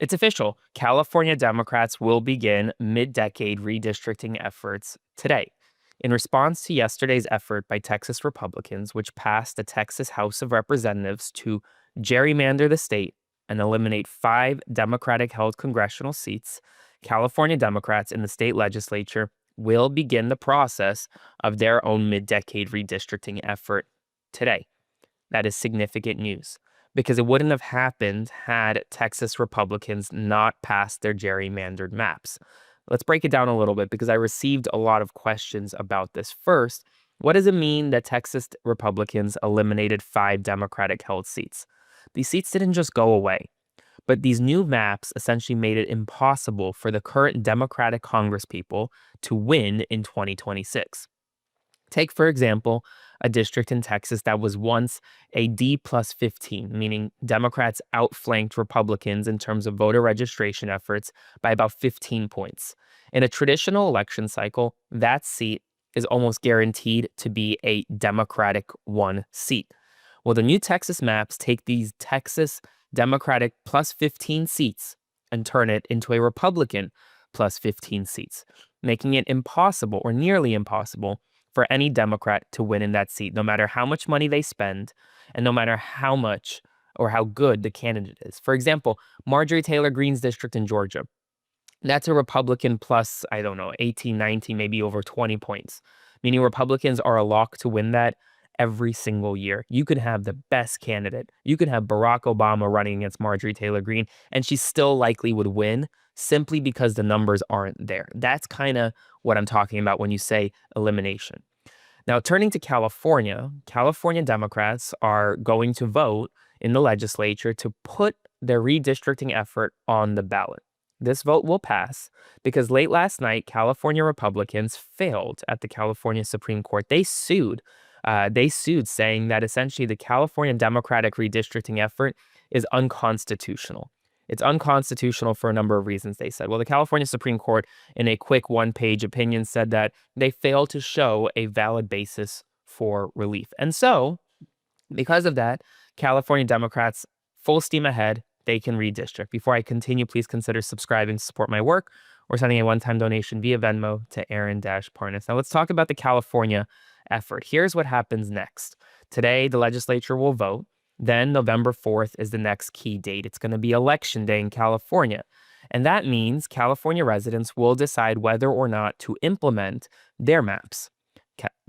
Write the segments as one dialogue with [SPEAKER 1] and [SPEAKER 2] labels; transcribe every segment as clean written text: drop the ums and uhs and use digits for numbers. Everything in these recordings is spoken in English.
[SPEAKER 1] It's official. California Democrats will begin mid-decade redistricting efforts today. In response to yesterday's effort by Texas Republicans, which passed the Texas House of Representatives to gerrymander the state and eliminate 5 Democratic-held congressional seats, California Democrats in the state legislature will begin the process of their own mid-decade redistricting effort today. That is significant news because it wouldn't have happened had Texas Republicans not passed their gerrymandered maps. Let's break it down a little bit because I received a lot of questions about this. First, what does it mean that Texas Republicans eliminated 5 Democratic held seats? These seats didn't just go away, but these new maps essentially made it impossible for the current Democratic Congresspeople to win in 2026. Take, for example, a district in Texas that was once a D+15, meaning Democrats outflanked Republicans in terms of voter registration efforts by about 15 points. In a traditional election cycle, that seat is almost guaranteed to be a Democratic won seat. Well, the new Texas maps take these Texas Democratic plus 15 seats and turn it into a Republican plus 15 seats, making it impossible or nearly impossible for any Democrat to win in that seat, no matter how much money they spend and no matter how much or how good the candidate is. For example, Marjorie Taylor Greene's district in Georgia, that's a Republican plus, 18, 19, maybe over 20 points, meaning Republicans are a lock to win that every single year. You could have the best candidate. You could have Barack Obama running against Marjorie Taylor Greene, and she still likely would win simply because the numbers aren't there. That's kind of what I'm talking about when you say elimination. Now, turning to California, California Democrats are going to vote in the legislature to put their redistricting effort on the ballot. This vote will pass because late last night, California Republicans failed at the California Supreme Court. They sued saying that essentially the California Democratic redistricting effort is unconstitutional. It's unconstitutional for a number of reasons, they said. Well, the California Supreme Court, in a quick one-page opinion, said that they failed to show a valid basis for relief. And so, because of that, California Democrats, full steam ahead, they can redistrict. Before I continue, please consider subscribing to support my work or sending a one-time donation via Venmo to Aaron-Parnas. Now, let's talk about the California effort. Here's what happens next. Today, the legislature will vote. Then November 4th is the next key date. It's going to be election day in California. And that means California residents will decide whether or not to implement their maps.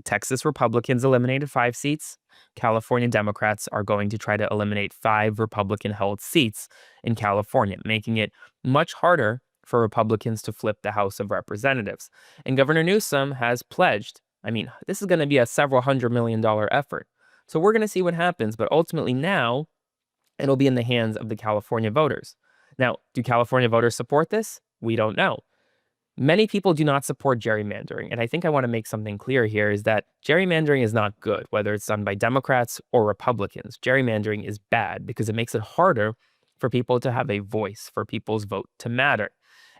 [SPEAKER 1] Texas Republicans eliminated 5 seats. California Democrats are going to try to eliminate 5 Republican-held seats in California, making it much harder for Republicans to flip the House of Representatives. And Governor Newsom has pledged, this is going to be a several $100 million effort. So we're going to see what happens, but ultimately now it'll be in the hands of the California voters. Now, do California voters support this? We don't know. Many people do not support gerrymandering, and I think I want to make something clear here is that gerrymandering is not good, whether it's done by Democrats or Republicans. Gerrymandering is bad because it makes it harder for people to have a voice, for people's vote to matter.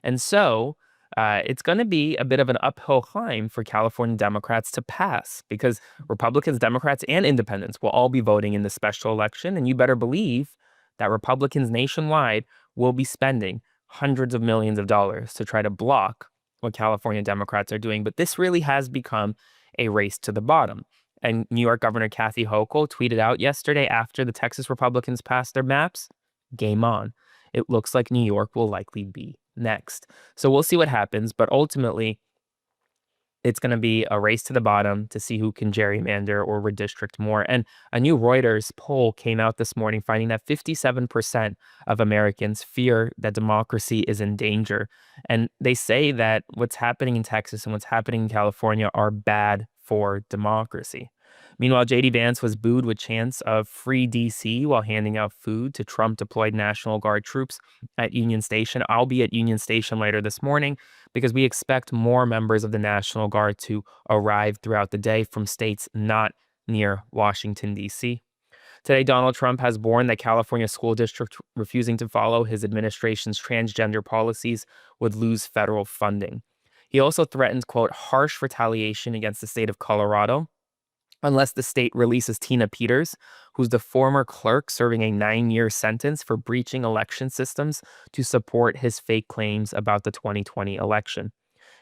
[SPEAKER 1] And so it's going to be a bit of an uphill climb for California Democrats to pass because Republicans, Democrats, and independents will all be voting in the special election. And you better believe that Republicans nationwide will be spending hundreds of millions of dollars to try to block what California Democrats are doing. But this really has become a race to the bottom. And New York Governor Kathy Hochul tweeted out yesterday after the Texas Republicans passed their maps, game on. It looks like New York will likely be next. So we'll see what happens, but ultimately it's going to be a race to the bottom to see who can gerrymander or redistrict more. And a new Reuters poll came out this morning finding that 57% of Americans fear that democracy is in danger. And they say that what's happening in Texas and what's happening in California are bad for democracy. Meanwhile, J.D. Vance was booed with chants of free D.C. while handing out food to Trump-deployed National Guard troops at Union Station. I'll be at Union Station later this morning because we expect more members of the National Guard to arrive throughout the day from states not near Washington, D.C. Today, Donald Trump has warned that California school districts refusing to follow his administration's transgender policies would lose federal funding. He also threatened, quote, harsh retaliation against the state of Colorado unless the state releases Tina Peters, who's the former clerk serving a 9-year sentence for breaching election systems to support his fake claims about the 2020 election.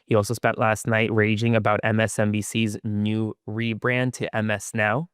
[SPEAKER 1] He also spent last night raging about MSNBC's new rebrand to MS Now.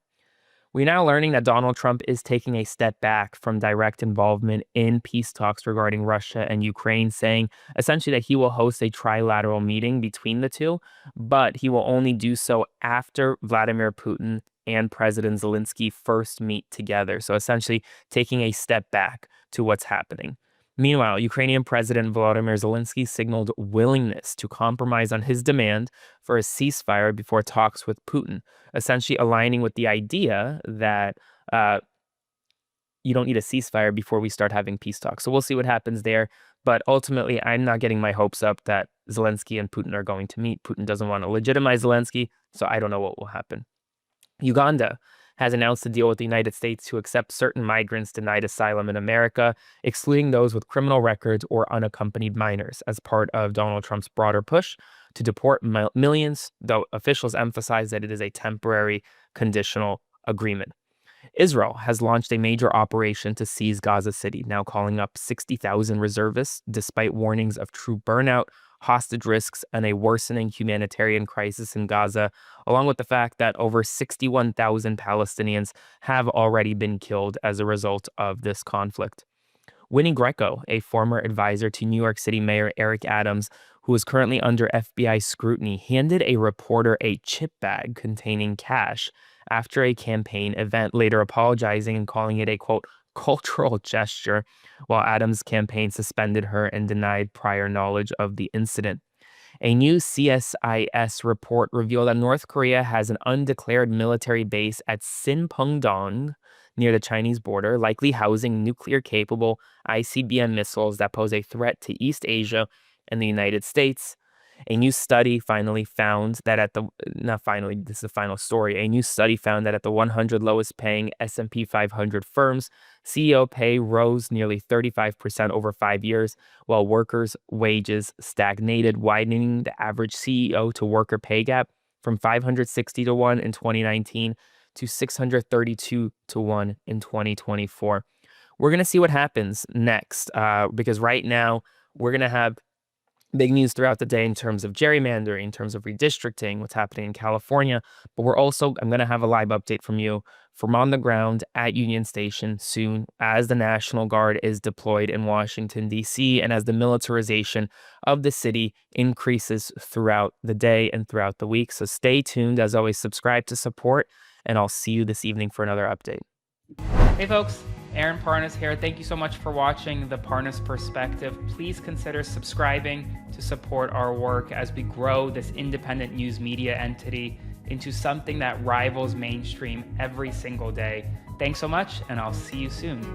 [SPEAKER 1] We're now learning that Donald Trump is taking a step back from direct involvement in peace talks regarding Russia and Ukraine, saying essentially that he will host a trilateral meeting between the two, but he will only do so after Vladimir Putin and President Zelensky first meet together. So essentially taking a step back to what's happening. Meanwhile, Ukrainian President Volodymyr Zelensky signaled willingness to compromise on his demand for a ceasefire before talks with Putin, essentially aligning with the idea that you don't need a ceasefire before we start having peace talks. So we'll see what happens there. But ultimately, I'm not getting my hopes up that Zelensky and Putin are going to meet. Putin doesn't want to legitimize Zelensky, so I don't know what will happen. Uganda has announced a deal with the United States to accept certain migrants denied asylum in America, excluding those with criminal records or unaccompanied minors, as part of Donald Trump's broader push to deport millions, though officials emphasize that it is a temporary, conditional agreement. Israel has launched a major operation to seize Gaza City, now calling up 60,000 reservists, despite warnings of true burnout, hostage risks, and a worsening humanitarian crisis in Gaza, along with the fact that over 61,000 Palestinians have already been killed as a result of this conflict. Winnie Greco, a former advisor to New York City Mayor Eric Adams, who is currently under FBI scrutiny, handed a reporter a chip bag containing cash after a campaign event, later apologizing and calling it a, quote, cultural gesture, while Adams' campaign suspended her and denied prior knowledge of the incident. A new CSIS report revealed that North Korea has an undeclared military base at Sinpungdong near the Chinese border, likely housing nuclear-capable ICBM missiles that pose a threat to East Asia and the United States. A new study finally found that at the, not finally, this is the final story. A new study found that at the 100 lowest paying S&P 500 firms, CEO pay rose nearly 35% over 5 years, while workers' wages stagnated, widening the average CEO to worker pay gap from 560 to 1 in 2019 to 632 to 1 in 2024. We're going to see what happens next, because right now we're going to have big news throughout the day in terms of gerrymandering, in terms of redistricting, what's happening in California. But I'm going to have a live update from you from on the ground at Union Station soon as the National Guard is deployed in Washington, D.C., and as the militarization of the city increases throughout the day and throughout the week. So stay tuned. As always, subscribe to support, and I'll see you this evening for another update. Hey, folks. Aaron Parnas here. Thank you so much for watching The Parnas Perspective. Please consider subscribing to support our work as we grow this independent news media entity into something that rivals mainstream every single day. Thanks so much, and I'll see you soon.